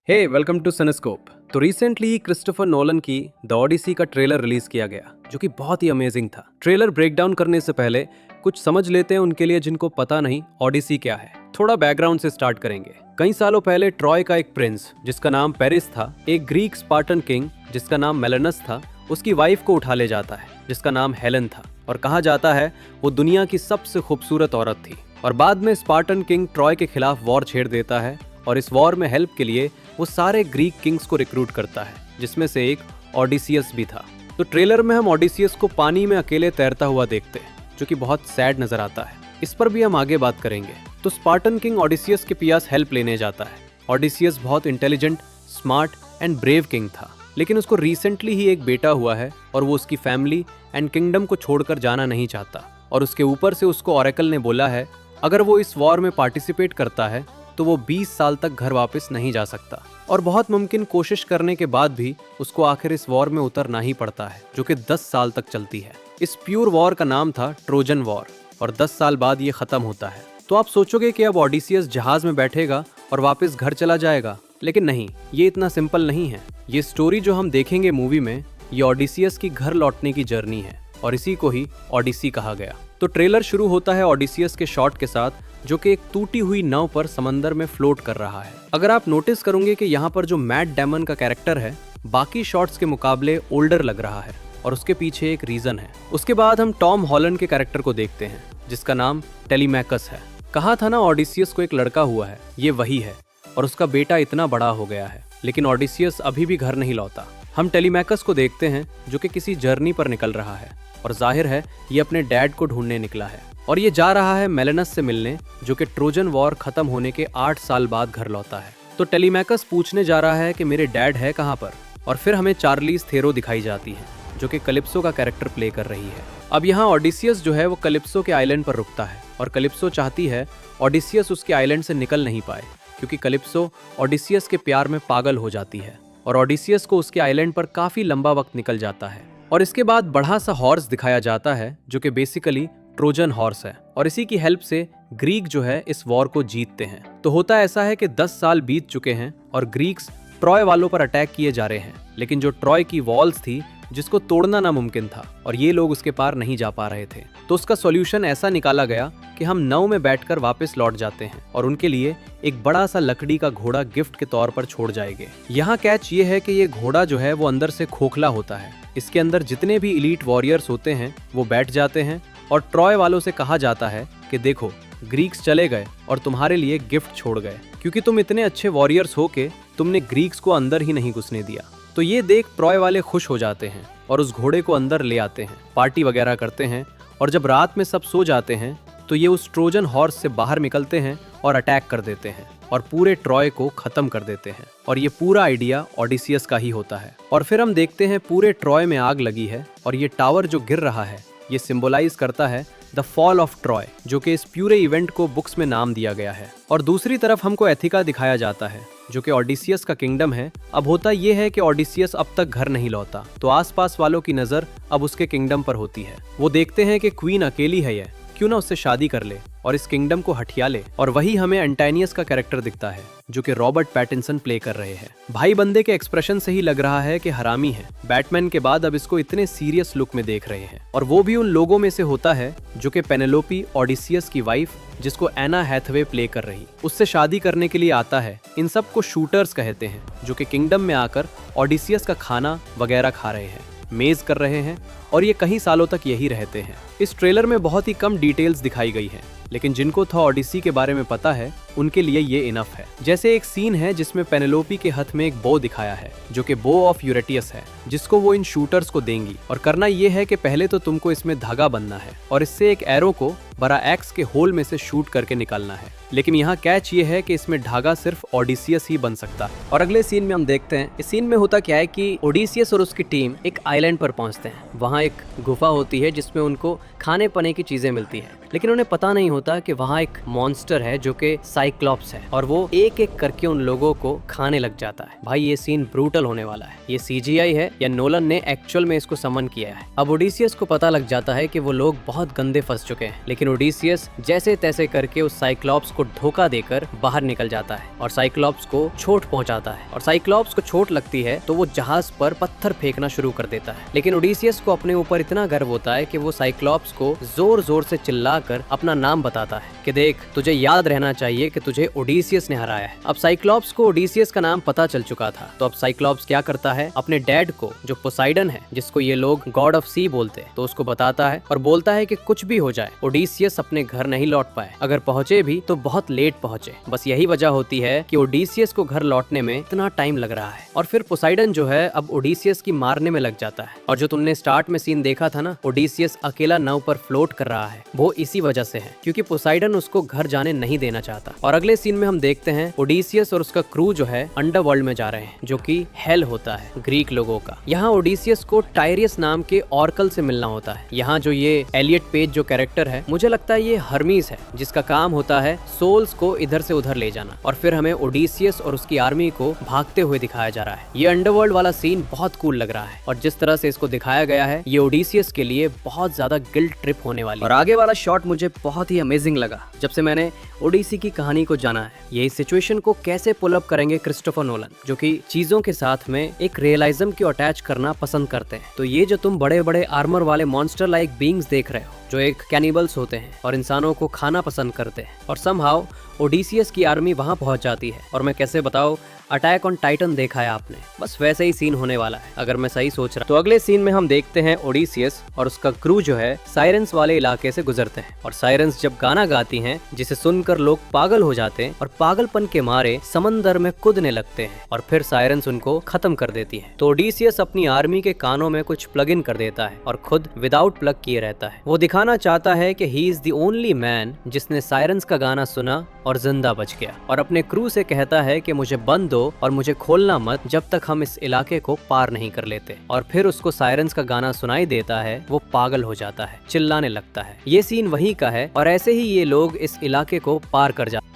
Hey welcome to Cinescope. तो recently Christopher Nolan की the Odyssey का ट्रेलर रिलीज किया गया जो कि बहुत ही अमेजिंग था। ट्रेलर ब्रेकडाउन करने से पहले कुछ समझ लेते हैं उनके लिए जिनको पता नहीं ओडिसी क्या है। थोड़ा बैकग्राउंड से स्टार्ट करेंगे। कई सालों पहले ट्रॉय का एक प्रिंस जिसका नाम पेरिस था, एक ग्रीक स्पार्टन किंग जिसका नाम मेलेनस था, उसकी वाइफ को उठा ले जाता है जिसका नाम हेलन था और कहा जाता है वो दुनिया की सबसे खूबसूरत औरत थी। और बाद में स्पार्टन किंग ट्रॉय के खिलाफ वॉर छेड़ देता है और इस वॉर में हेल्प के लिए वो सारे ग्रीक किंग्स को रिक्रूट करता है जिसमें से एक ओडिसियस भी था। तो ट्रेलर में हम ओडिसियस को पानी में अकेले तैरता हुआ देखते हैं जो कि बहुत सैड नजर आता है। इस पर भी हम आगे बात करेंगे। तो स्पार्टन किंग ओडिसियस के पास हेल्प लेने जाता है। ओडिसियस बहुत intelligent, smart and brave king था, लेकिन उसको रिसेंटली ही एक बेटा हुआ है और वो उसकी फैमिली एंड किंगडम को छोड़कर जाना नहीं चाहता। और उसके ऊपर से उसको ऑरेकल ने बोला है अगर वो इस वॉर में पार्टिसिपेट करता है तो वो 20 साल तक घर वापस नहीं जा सकता। और बहुत मुमकिन कोशिश करने के बाद भी उसको आखिर इस वॉर में उतरना ही पड़ता है जो कि 10 साल तक चलती है। इस प्योर वॉर का नाम था ट्रोजन वॉर और 10 साल बाद ये खत्म होता है। तो आप सोचोगे कि अब ओडिसियस जहाज में बैठेगा और वापस घर चला जाएगा, लेकिन नहीं, ये इतना सिंपल नहीं है। ये स्टोरी जो हम देखेंगे मूवी में, ये ओडिसियस की घर लौटने की जर्नी है और इसी को ही ओडिसी कहा गया। तो ट्रेलर शुरू होता है ओडिसियस के शॉट के साथ जो कि एक टूटी हुई नाव पर समंदर में फ्लोट कर रहा है। अगर आप नोटिस करोगे कि यहाँ पर जो मैट डेमन का कैरेक्टर है बाकी शॉट्स के मुकाबले ओल्डर लग रहा है और उसके पीछे एक रीजन है। उसके बाद हम टॉम हॉलैंड के कैरेक्टर को देखते हैं जिसका नाम टेलीमैकस है। कहा था ना ओडिसियस को एक लड़का हुआ है, ये वही है और उसका बेटा इतना बड़ा हो गया है, लेकिन ओडिसियस अभी भी घर नहीं लौटा। हम टेलीमैकस को देखते हैं जो कि किसी जर्नी पर निकल रहा है और जाहिर है ये अपने डैड को ढूंढने निकला है और ये जा रहा है मेलेनस से मिलने जो कि ट्रोजन वॉर खत्म होने के 8 साल बाद घर लौटा है। तो टेलीमैकस पूछने जा रहा है कि मेरे डैड है कहाँ पर। और फिर हमें चार्लीज थेरो दिखाई जाती है जो कि कलिप्सो का कैरेक्टर प्ले कर रही है। अब यहाँ ओडिसियस जो है वो कलिप्सो के आइलैंड पर रुकता है और कलिप्सो चाहती है ओडिसियस उसके आइलैंड से निकल नहीं पाए क्योंकि कलिप्सो ओडिसियस के प्यार में पागल हो जाती है और ओडिसियस को उसके आइलैंड पर काफी लंबा वक्त निकल जाता है। और इसके बाद बड़ा सा हॉर्स दिखाया जाता है जो कि बेसिकली ट्रोजन हॉर्स है और इसी की हेल्प से ग्रीक जो है इस वॉर को जीतते हैं। तो होता ऐसा है कि 10 साल बीत चुके हैं और ग्रीक्स ट्रॉय वालों पर अटैक किए जा रहे हैं, लेकिन जो ट्रॉय की वॉल्स थी जिसको तोड़ना नामुमकिन था और ये लोग उसके पार नहीं जा पा रहे थे। तो उसका सॉल्यूशन ऐसा निकाला गया कि हम नाव में बैठकर वापस लौट जाते हैं और उनके लिए एक बड़ा सा लकड़ी का घोड़ा गिफ्ट के तौर पर छोड़ जाएंगे। यहाँ कैच ये है कि ये घोड़ा जो है वो अंदर से खोखला होता है। इसके अंदर जितने भी इलीट वॉरियर्स होते हैं वो बैठ जाते हैं और ट्रॉय वालों से कहा जाता है कि देखो ग्रीक्स चले गए और तुम्हारे लिए गिफ्ट छोड़ गए क्योंकि तुम इतने अच्छे वॉरियर्स हो के तुमने ग्रीक्स को अंदर ही नहीं घुसने दिया। तो ये देख ट्रॉय वाले खुश हो जाते हैं और उस घोड़े को अंदर ले आते हैं, पार्टी वगैरह करते हैं और जब रात में सब सो जाते हैं तो ये उस ट्रोजन हॉर्स से बाहर निकलते हैं और अटैक कर देते हैं और पूरे ट्रॉय को खत्म कर देते हैं। और ये पूरा आइडिया ओडिसियस का ही होता है। और फिर हम देखते हैं पूरे ट्रॉय में आग लगी है और ये टावर जो गिर रहा है ये सिंबलाइज करता है द फॉल ऑफ ट्रॉय जो कि इस पूरे इवेंट को बुक्स में नाम दिया गया है। और दूसरी तरफ हमको एथिका दिखाया जाता है जो कि ओडिसियस का किंगडम है। अब होता यह है कि ओडिसियस अब तक घर नहीं लौटा तो आसपास वालों की नजर अब उसके किंगडम पर होती है। वो देखते हैं कि क्वीन अकेली है, ये क्यों ना उससे शादी कर ले और इस किंगडम को हटिया ले। और वही हमें एंटानियस का कैरेक्टर दिखता है जो कि रॉबर्ट पैटिंसन प्ले कर रहे हैं। भाई बंदे के एक्सप्रेशन से ही लग रहा है कि हरामी है। बैटमैन के बाद अब इसको इतने सीरियस लुक में देख रहे हैं और वो भी उन लोगों में से होता है जो कि पेनेलोपी ओडिसियस की वाइफ जिसको एना हैथवे प्ले कर रही उससे शादी करने के लिए आता है। इन सब को शूटर्स कहते हैं जो कि किंगडम में आकर ओडिसियस का खाना वगैरह खा रहे हैं, मेज कर रहे हैं और ये कई सालों तक यही रहते हैं। इस ट्रेलर में बहुत ही कम डिटेल्स दिखाई गई हैं, लेकिन जिनको था ओडिसी के बारे में पता है उनके लिए ये इनफ है। जैसे एक सीन है जिसमें पेनेलोपी के हाथ में एक बो दिखाया है जो कि बो ऑफ यूरेटियस है जिसको वो इन शूटर्स को देंगी। और करना ये है कि पहले तो तुमको इसमें धागा बंधना है और इससे एक एरो को बड़ा एक्स के होल में से शूट करके निकालना है। लेकिन यहाँ कैच ये है कि इसमें धागा सिर्फ ओडिसियस ही बन सकता है। और अगले सीन में हम देखते हैं इस सीन में होता क्या है कि ओडिसियस और उसकी टीम एक आइलैंड पर पहुंचते हैं। वहाँ एक गुफा होती है जिसमें उनको खाने पीने की चीजें मिलती है, लेकिन उन्हें पता नहीं होता कि वहाँ एक मॉन्स्टर है जो कि साइक्लॉप्स है और वो एक एक करके उन लोगों को खाने लग जाता है। भाई ये सीन ब्रूटल होने वाला है। ये सीजीआई है या नोलन ने एक्चुअल में इसको समन किया है। अब ओडिसियस को पता लग जाता है कि वो लोग बहुत गंदे फंस चुके हैं, लेकिन ओडिसियस जैसे तैसे करके उस साइक्लॉप्स को धोखा देकर बाहर निकल जाता है और साइक्लॉप्स को चोट पहुंचाता है। और साइक्लॉप्स को चोट लगती है तो वो जहाज पर पत्थर फेंकना शुरू कर देता है, लेकिन ओडिसियस को अपने ऊपर इतना गर्व होता है कि वो साइक्लॉप्स को जोर जोर से चिल्लाकर अपना नाम बताता है कि देख, तुझे याद रहना चाहिए कि तुझे ओडिसियस ने हराया है। अब साइक्लॉप्स को ओडिसियस का नाम पता चल चुका था, तो अब साइक्लॉप्स क्या करता है, अपने डैड को जो पोसाइडन है, जिसको ये लोग गॉड ऑफ सी बोलते हैं, तो उसको बताता है और बोलता है कि कुछ भी हो जाए ओडिसियस अपने घर नहीं लौट पाए, अगर पहुंचे भी तो बहुत लेट पहुंचे। बस यही वजह होती है कि ओडिसियस को घर लौटने में इतना टाइम लग रहा है। और फिर पोसाइडन जो है अब ओडिसियस की मारने में लग जाता है। और जो तुमने स्टार्ट में सीन देखा था ना, ओडिसियस अकेला नाव पर फ्लोट कर रहा है, वो इसी वजह से है क्योंकि पोसाइडन उसको घर जाने नहीं देना चाहता। और अगले सीन में हम देखते हैं ओडिसियस और उसका क्रू जो है अंडरवर्ल्ड में जा रहे हैं, जो कि हेल होता है ग्रीक लोगों का। यहाँ ओडिसियस को टायरियस नाम के ऑर्कल से मिलना होता है। यहाँ जो ये एलियट पेज जो कैरेक्टर है, मुझे लगता है ये हर्मीस है, जिसका काम होता है सोल्स को इधर से उधर ले जाना। और फिर हमें ओडिसियस और उसकी आर्मी को भागते हुए दिखाया जा रहा है। ये अंडरवर्ल्ड वाला सीन बहुत कूल लग रहा है और जिस तरह से इसको दिखाया गया है, ये ओडिसियस के लिए बहुत ज्यादा गिल्ट ट्रिप होने वाली है। और आगे वाला शॉट मुझे बहुत ही अमेजिंग लगा जब से मैंने ओडिसी की कहानी को जाना है। ये इस सिचुएशन को कैसे पुल अप करेंगे क्रिस्टोफर नोलन, जो कि चीजों के साथ में एक रियलिज्म को अटैच करना पसंद करते हैं। तो ये जो तुम बड़े बड़े आर्मर वाले मॉन्स्टर लाइक बीइंग्स देख रहे हो, जो एक कैनिबल्स होते हैं और इंसानों को खाना पसंद करते हैं, और समहाउ ओडिसियस की आर्मी वहां पहुंच जाती है। और मैं कैसे बताऊं, अटैक ऑन टाइटन देखा है आपने, बस वैसे ही सीन होने वाला है अगर मैं सही सोच रहा। तो अगले सीन में हम देखते हैं ओडिसियस और उसका क्रू जो है साइरेंस वाले इलाके से गुजरते हैं। और साइरेंस जब गाना गाती हैं, जिसे सुनकर लोग पागल हो जाते हैं और पागलपन के मारे समंदर में कूदने लगते हैं, और फिर साइरेंस उनको खत्म कर देती है। तो ओडिसियस अपनी आर्मी के कानों में कुछ प्लग इन कर देता है और खुद विदाउट प्लग किए रहता है। वो दिखाना चाहता है कि he is the only man जिसने साइरेंस का गाना सुना और जिंदा बच गया। और अपने क्रू से कहता है कि मुझे बंद दो और मुझे खोलना मत जब तक हम इस इलाके को पार नहीं कर लेते। और फिर उसको साइरेंस का गाना सुनाई देता है, वो पागल हो जाता है, चिल्लाने लगता है। ये सीन वही का है और ऐसे ही ये लोग इस इलाके को पार कर जाते।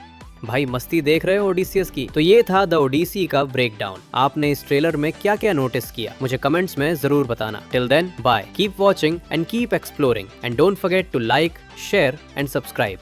भाई मस्ती देख रहे हो ओडिसियस की। तो ये था द ओडिसी का ब्रेकडाउन। आपने इस ट्रेलर में क्या क्या नोटिस किया, मुझे कमेंट्स में जरूर बताना। Till then bye, keep watching and keep exploring and don't forget to like, share and subscribe.